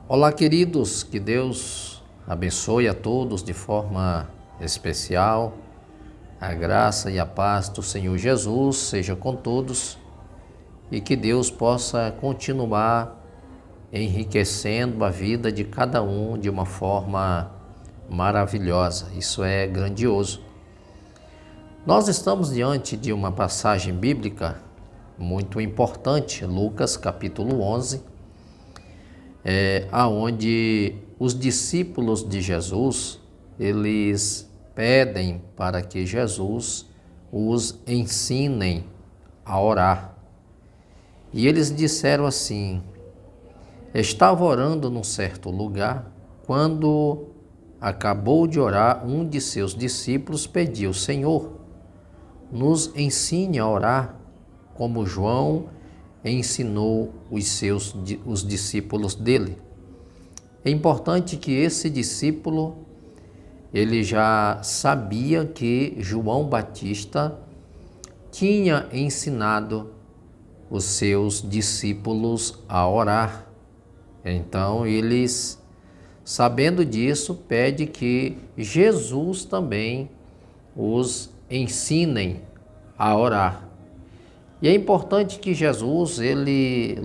Olá, queridos, que Deus abençoe a todos de forma especial. A graça e a paz do Senhor Jesus seja com todos e que Deus possa continuar enriquecendo a vida de cada um de uma forma maravilhosa. Isso é grandioso. Nós estamos diante de uma passagem bíblica muito importante, Lucas capítulo 11, aonde os discípulos de Jesus, eles pedem para que Jesus os ensinem a orar. E eles disseram assim: estava orando num certo lugar, quando acabou de orar, um de seus discípulos pediu: Senhor, nos ensine a orar, como João ensinou os discípulos dele. É importante que esse discípulo, ele já sabia que João Batista tinha ensinado os seus discípulos a orar. Então, eles, sabendo disso, pedem que Jesus também os ensinem a orar. E é importante que Jesus, ele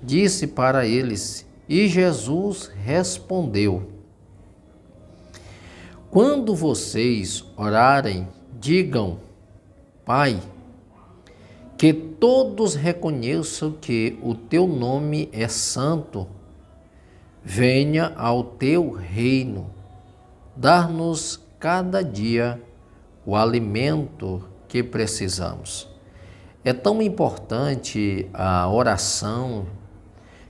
disse para eles, e Jesus respondeu: quando vocês orarem, digam: Pai, que todos reconheçam que o teu nome é santo, venha ao teu reino, dar-nos cada dia o alimento que precisamos. É tão importante a oração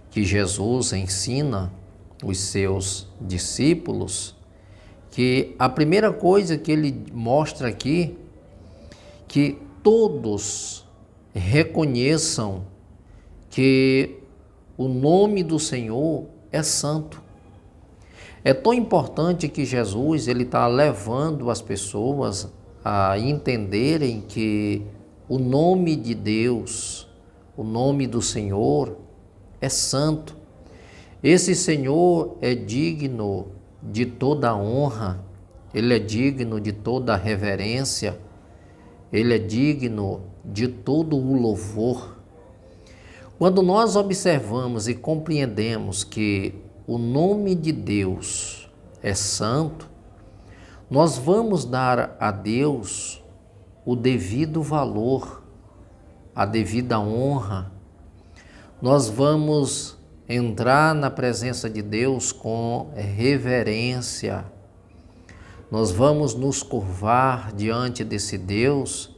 que Jesus ensina os seus discípulos, que a primeira coisa que ele mostra aqui, que todos reconheçam que o nome do Senhor é santo. É tão importante que Jesus ele está levando as pessoas a entenderem que o nome de Deus, o nome do Senhor é santo. Esse Senhor é digno de toda honra, ele é digno de toda reverência, ele é digno de todo o louvor. Quando nós observamos e compreendemos que o nome de Deus é santo, nós vamos dar a Deus o devido valor, a devida honra. Nós vamos entrar na presença de Deus com reverência. Nós vamos nos curvar diante desse Deus,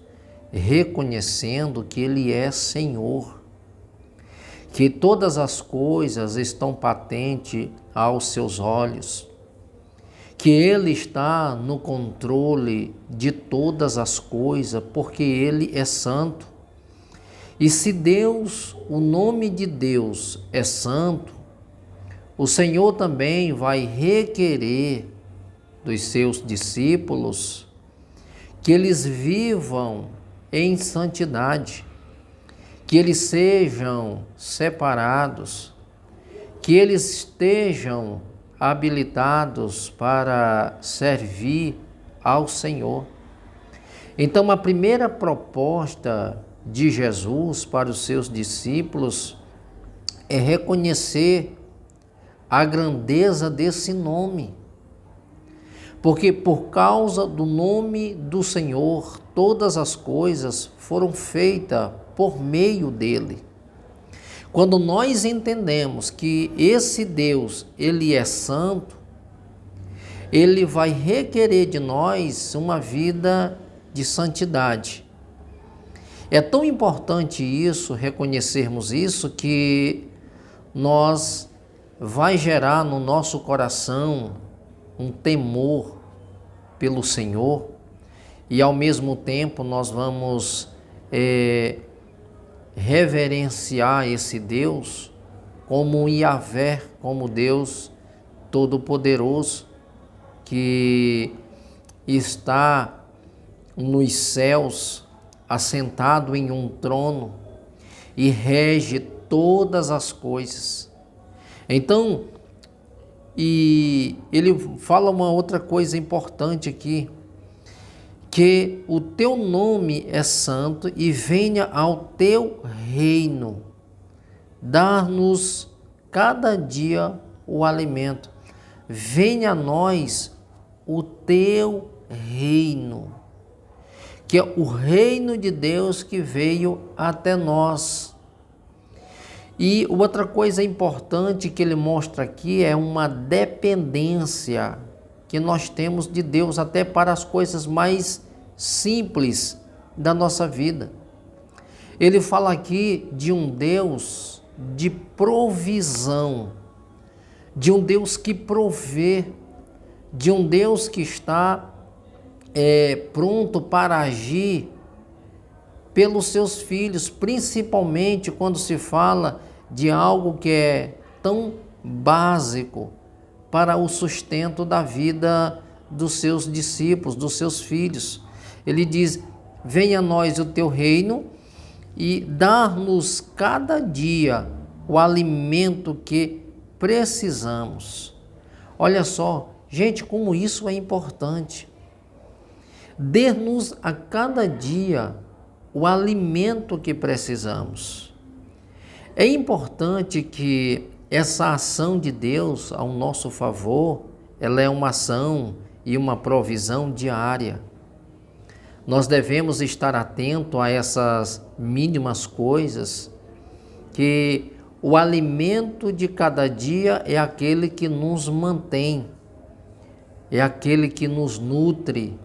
reconhecendo que Ele é Senhor, que todas as coisas estão patentes aos seus olhos, que Ele está no controle de todas as coisas, porque Ele é santo. E se Deus, o nome de Deus é santo, o Senhor também vai requerer dos seus discípulos que eles vivam em santidade, que eles sejam separados, que eles estejam habilitados para servir ao Senhor. Então, a primeira proposta de Jesus para os seus discípulos é reconhecer a grandeza desse nome. Porque por causa do nome do Senhor, todas as coisas foram feitas por meio dele. Quando nós entendemos que esse Deus, ele é santo, ele vai requerer de nós uma vida de santidade. É tão importante isso, reconhecermos isso, que nós vai gerar no nosso coração um temor pelo Senhor e ao mesmo tempo nós vamos reverenciar esse Deus como Yahvé, como Deus Todo-Poderoso, que está nos céus, assentado em um trono e rege todas as coisas. Então, e ele fala uma outra coisa importante aqui, que o teu nome é santo e venha ao teu reino, dar-nos cada dia o alimento. Venha a nós o teu reino, que é o reino de Deus que veio até nós. E outra coisa importante que ele mostra aqui é uma dependência que nós temos de Deus até para as coisas mais simples da nossa vida. Ele fala aqui de um Deus de provisão, de um Deus que provê, de um Deus que está pronto para agir pelos seus filhos, principalmente quando se fala de algo que é tão básico para o sustento da vida dos seus discípulos, dos seus filhos. Ele diz: venha a nós o teu reino e dar-nos cada dia o alimento que precisamos. Olha só, gente, como isso é importante. Dê-nos a cada dia o alimento que precisamos. É importante que essa ação de Deus ao nosso favor, ela é uma ação e uma provisão diária. Nós devemos estar atentos a essas mínimas coisas, que o alimento de cada dia é aquele que nos mantém, é aquele que nos nutre,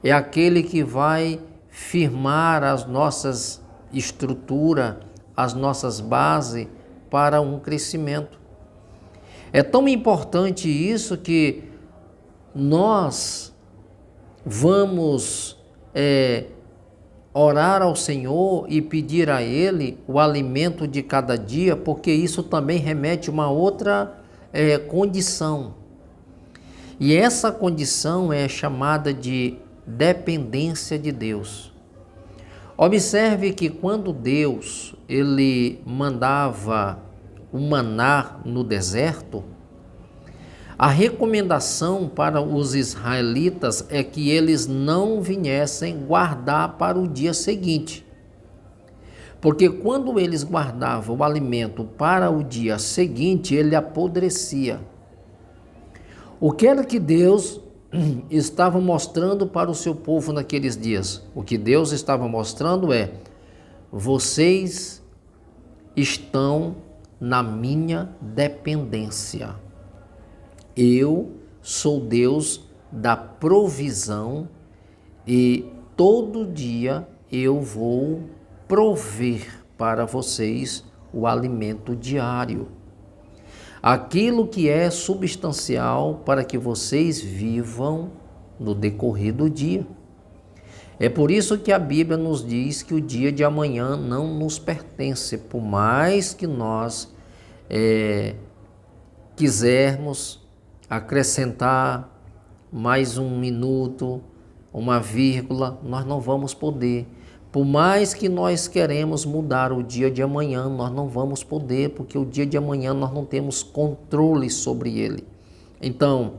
é aquele que vai firmar as nossas estruturas, as nossas bases para um crescimento. É tão importante isso que nós vamos orar ao Senhor e pedir a Ele o alimento de cada dia, porque isso também remete a uma outra condição. E essa condição é chamada de dependência de Deus. Observe que quando Deus ele mandava o maná no deserto, a recomendação para os israelitas é que eles não viessem guardar para o dia seguinte. Porque quando eles guardavam o alimento para o dia seguinte, ele apodrecia. O que era que Deus estava mostrando para o seu povo naqueles dias? O que Deus estava mostrando é: vocês estão na minha dependência. Eu sou Deus da provisão e todo dia eu vou prover para vocês o alimento diário. Aquilo que é substancial para que vocês vivam no decorrer do dia. É por isso que a Bíblia nos diz que o dia de amanhã não nos pertence, por mais que nós quisermos acrescentar mais um minuto, uma vírgula, nós não vamos poder. Por mais que nós queremos mudar o dia de amanhã, nós não vamos poder, porque o dia de amanhã nós não temos controle sobre ele. Então,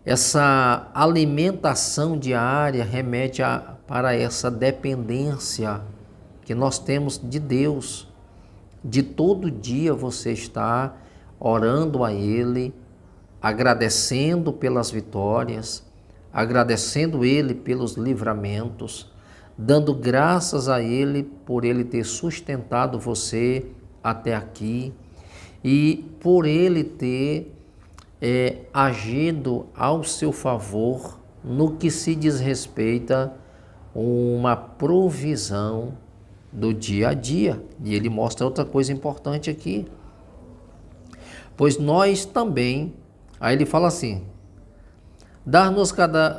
essa alimentação diária remete para essa dependência que nós temos de Deus. De todo dia você está orando a Ele, agradecendo pelas vitórias, agradecendo Ele pelos livramentos, dando graças a Ele por Ele ter sustentado você até aqui e por Ele ter agido ao seu favor no que se diz respeita uma provisão do dia a dia. E ele mostra outra coisa importante aqui. Pois nós também, aí ele fala assim: dar-nos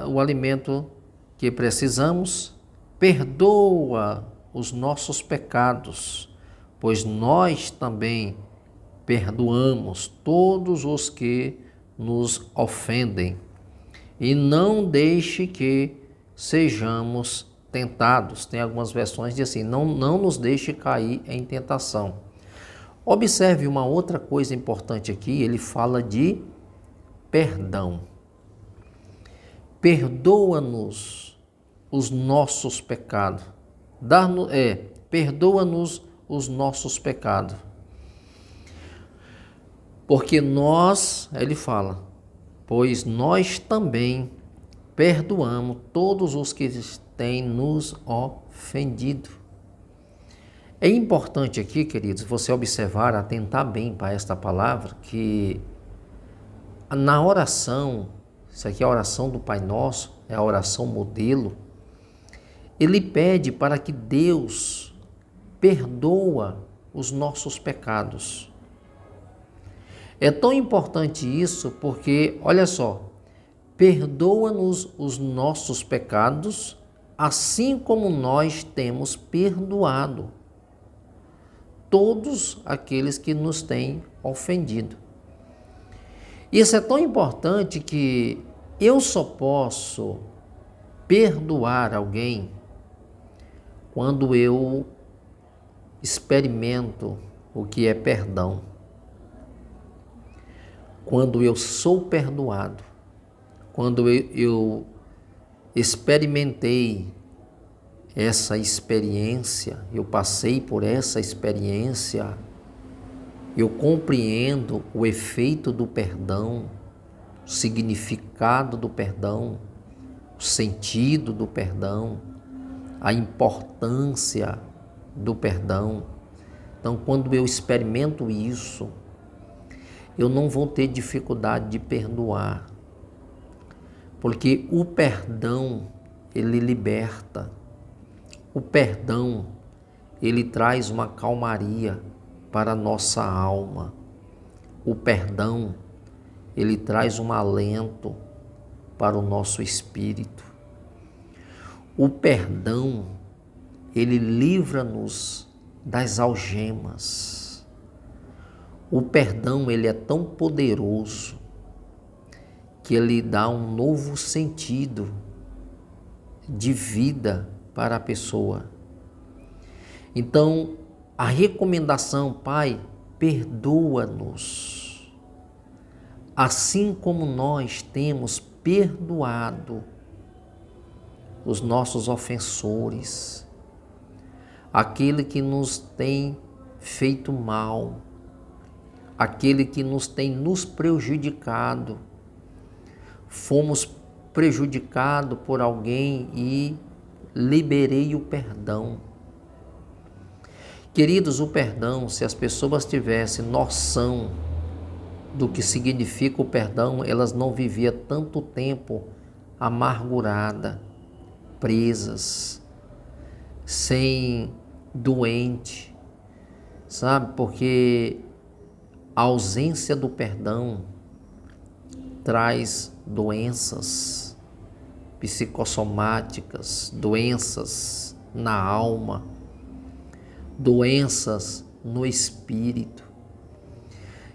o alimento que precisamos, perdoa os nossos pecados, pois nós também perdoamos todos os que nos ofendem, e não deixe que sejamos tentados. Tem algumas versões de assim: não nos deixe cair em tentação. Observe uma outra coisa importante aqui, ele fala de perdão. Perdoa-nos os nossos pecados. Perdoa-nos os nossos pecados. Porque nós, ele fala, pois nós também perdoamos todos os que têm nos ofendido. É importante aqui, queridos, você observar, atentar bem para esta palavra, que na oração, isso aqui é a oração do Pai Nosso, é a oração modelo, ele pede para que Deus perdoa os nossos pecados. É tão importante isso porque, olha só, perdoa-nos os nossos pecados, assim como nós temos perdoado todos aqueles que nos têm ofendido. Isso é tão importante que eu só posso perdoar alguém quando eu experimento o que é perdão. Quando eu sou perdoado, quando eu experimentei essa experiência, eu passei por essa experiência, eu compreendo o efeito do perdão, o significado do perdão, o sentido do perdão, a importância do perdão. Então, quando eu experimento isso, eu não vou ter dificuldade de perdoar, porque o perdão, ele liberta. O perdão, ele traz uma calmaria para a nossa alma. O perdão, ele traz um alento para o nosso espírito. O perdão, ele livra-nos das algemas. O perdão, ele é tão poderoso que ele dá um novo sentido de vida para a pessoa. Então, a recomendação, Pai, perdoa-nos, assim como nós temos perdoado os nossos ofensores, aquele que nos tem feito mal, aquele que nos tem nos prejudicado. Fomos prejudicados por alguém e liberei o perdão. Queridos, o perdão, se as pessoas tivessem noção do que significa o perdão, elas não viviam tanto tempo amargurada, presas, doente, sabe? Porque a ausência do perdão traz doenças psicossomáticas, doenças na alma, doenças no espírito.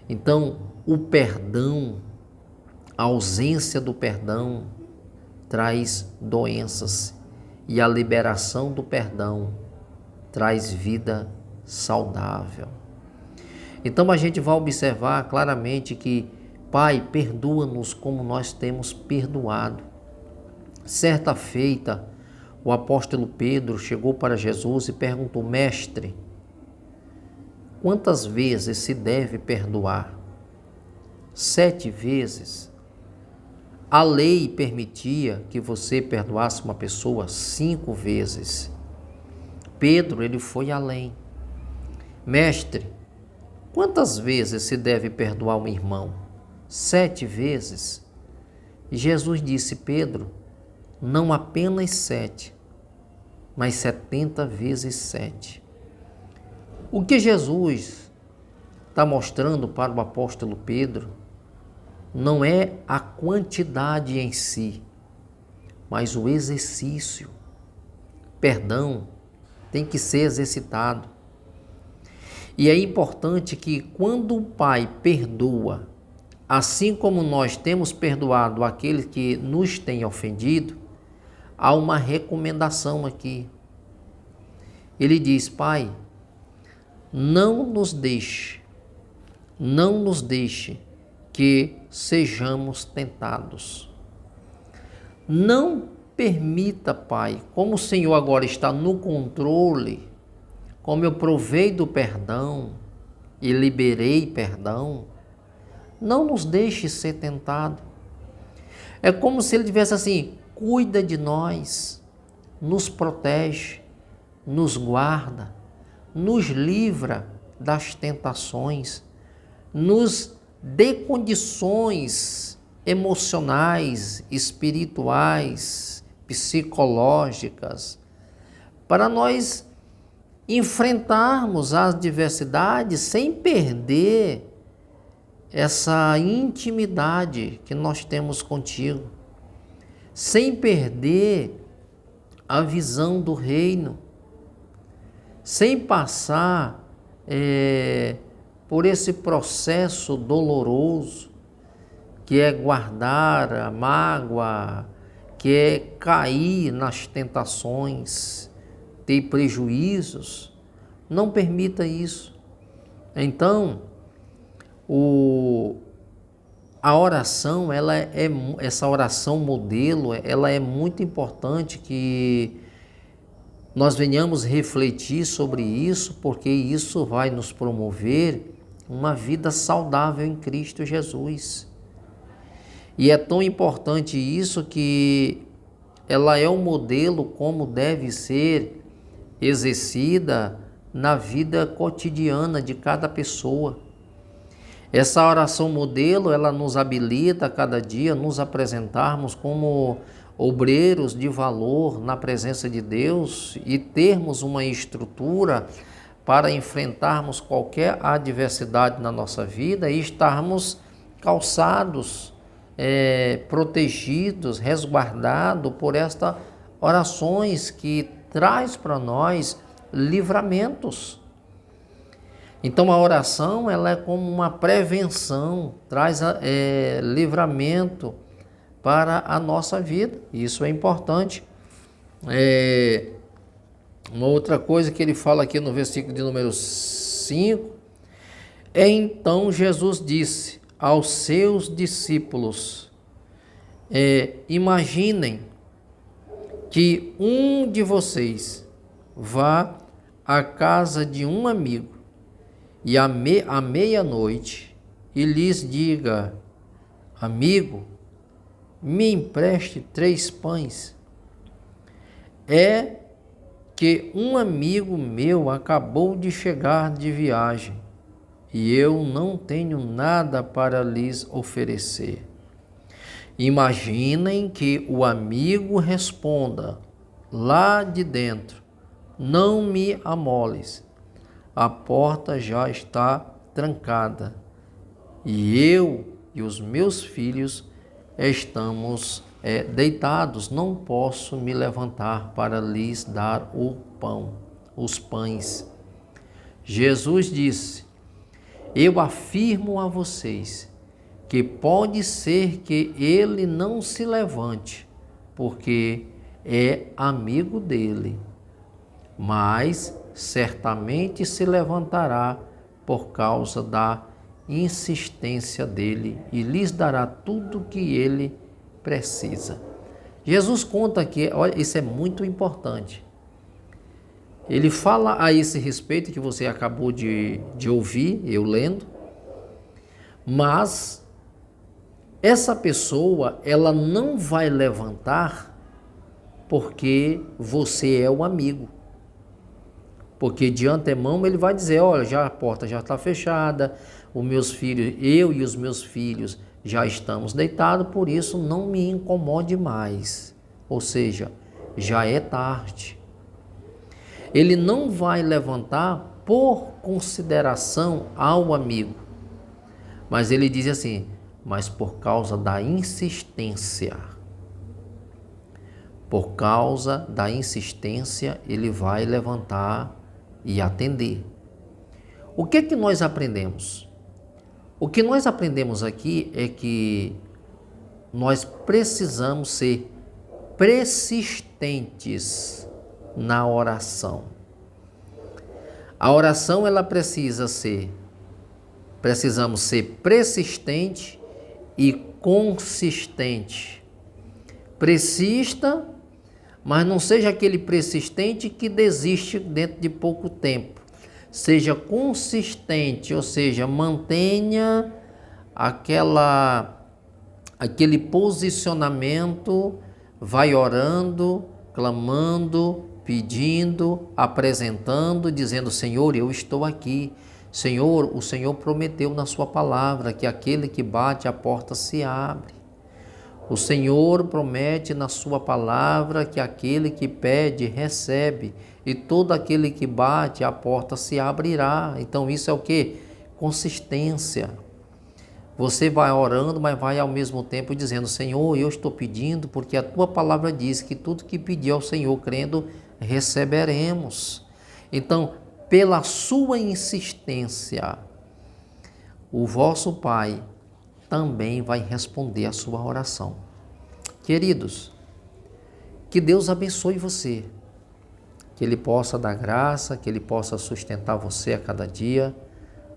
Então, o perdão, a ausência do perdão traz doenças e a liberação do perdão traz vida saudável. Então a gente vai observar claramente que, Pai, perdoa-nos como nós temos perdoado. Certa feita, o apóstolo Pedro chegou para Jesus e perguntou: Mestre, quantas vezes se deve perdoar? 7 vezes? A lei permitia que você perdoasse uma pessoa 5 vezes. Pedro, ele foi além. Mestre, quantas vezes se deve perdoar um irmão? 7 vezes? E Jesus disse: Pedro, não apenas 7, mas 70 vezes 7. O que Jesus está mostrando para o apóstolo Pedro não é a quantidade em si, mas o exercício. Perdão tem que ser exercitado. E é importante que quando o Pai perdoa, assim como nós temos perdoado aqueles que nos têm ofendido, há uma recomendação aqui. Ele diz: Pai, não nos deixe não nos deixe que sejamos tentados. Não permita, Pai, como o Senhor agora está no controle, como eu provei do perdão e liberei perdão, não nos deixe ser tentado. É como se Ele tivesse assim, cuida de nós, nos protege, nos guarda, nos livra das tentações, nos dê condições emocionais, espirituais, psicológicas, para nós enfrentarmos as adversidades sem perder essa intimidade que nós temos contigo, sem perder a visão do reino, sem passar por esse processo doloroso que é guardar a mágoa, que é cair nas tentações, ter prejuízos. Não permita isso. Então, a oração, essa oração modelo, ela é muito importante que nós venhamos refletir sobre isso, porque isso vai nos promover uma vida saudável em Cristo Jesus. E é tão importante isso que ela é um modelo como deve ser exercida na vida cotidiana de cada pessoa. Essa oração modelo, ela nos habilita a cada dia nos apresentarmos como obreiros de valor na presença de Deus e termos uma estrutura para enfrentarmos qualquer adversidade na nossa vida e estarmos calçados, protegidos, resguardados por estas orações que traz para nós livramentos. Então a oração, ela é como uma prevenção, traz livramento para a nossa vida. Isso é importante. Uma outra coisa que ele fala aqui no versículo de número 5, então Jesus disse aos seus discípulos, imaginem que um de vocês vá à casa de um amigo e à meia-noite e lhes diga, amigo, me empreste 3 pães. É que um amigo meu acabou de chegar de viagem e eu não tenho nada para lhes oferecer. Imaginem que o amigo responda lá de dentro, não me amoles, a porta já está trancada e eu e os meus filhos estamos deitados, não posso me levantar para lhes dar o pão, os pães. Jesus disse, eu afirmo a vocês que pode ser que ele não se levante, porque é amigo dele, mas certamente se levantará por causa da insistência dele e lhes dará tudo que ele precisa. Jesus conta aqui, olha, isso é muito importante. Ele fala a esse respeito que você acabou de ouvir, eu lendo, mas essa pessoa, ela não vai levantar porque você é o amigo. Porque de antemão ele vai dizer, olha, já a porta já está fechada, os meus filhos, eu e os meus filhos já estamos deitados, por isso não me incomode mais. Ou seja, já é tarde. Ele não vai levantar por consideração ao amigo, mas ele diz assim, mas por causa da insistência. Por causa da insistência, ele vai levantar e atender. O que é que nós aprendemos? O que nós aprendemos aqui é que nós precisamos ser persistentes na oração. A oração, ela precisa ser precisamos ser persistente e consistente. Persista, mas não seja aquele persistente que desiste dentro de pouco tempo. Seja consistente, ou seja, mantenha aquele posicionamento, vai orando, clamando, pedindo, apresentando, dizendo: Senhor, eu estou aqui. Senhor, o Senhor prometeu na sua palavra que aquele que bate, a porta se abre. O Senhor promete na sua palavra que aquele que pede, recebe. E todo aquele que bate, a porta se abrirá. Então isso é o quê? Consistência. Você vai orando, mas vai ao mesmo tempo dizendo: Senhor, eu estou pedindo porque a tua palavra diz que tudo que pedir ao Senhor crendo, receberemos. Então, pela sua insistência, o vosso Pai também vai responder a sua oração. Queridos, que Deus abençoe você, que Ele possa dar graça, que Ele possa sustentar você a cada dia,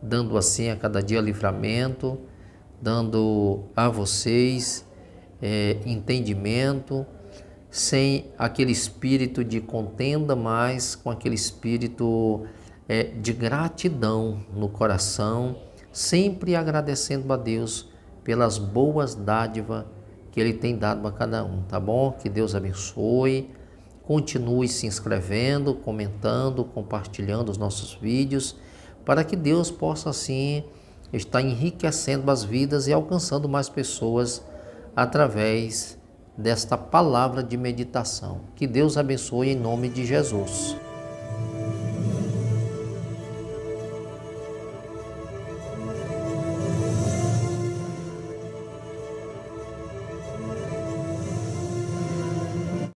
dando assim a cada dia livramento, dando a vocês entendimento, sem aquele espírito de contenda, mas com aquele espírito de gratidão no coração, sempre agradecendo a Deus pelas boas dádivas que Ele tem dado a cada um, tá bom? Que Deus abençoe, continue se inscrevendo, comentando, compartilhando os nossos vídeos, para que Deus possa assim estar enriquecendo as vidas e alcançando mais pessoas através desta palavra de meditação. Que Deus abençoe em nome de Jesus.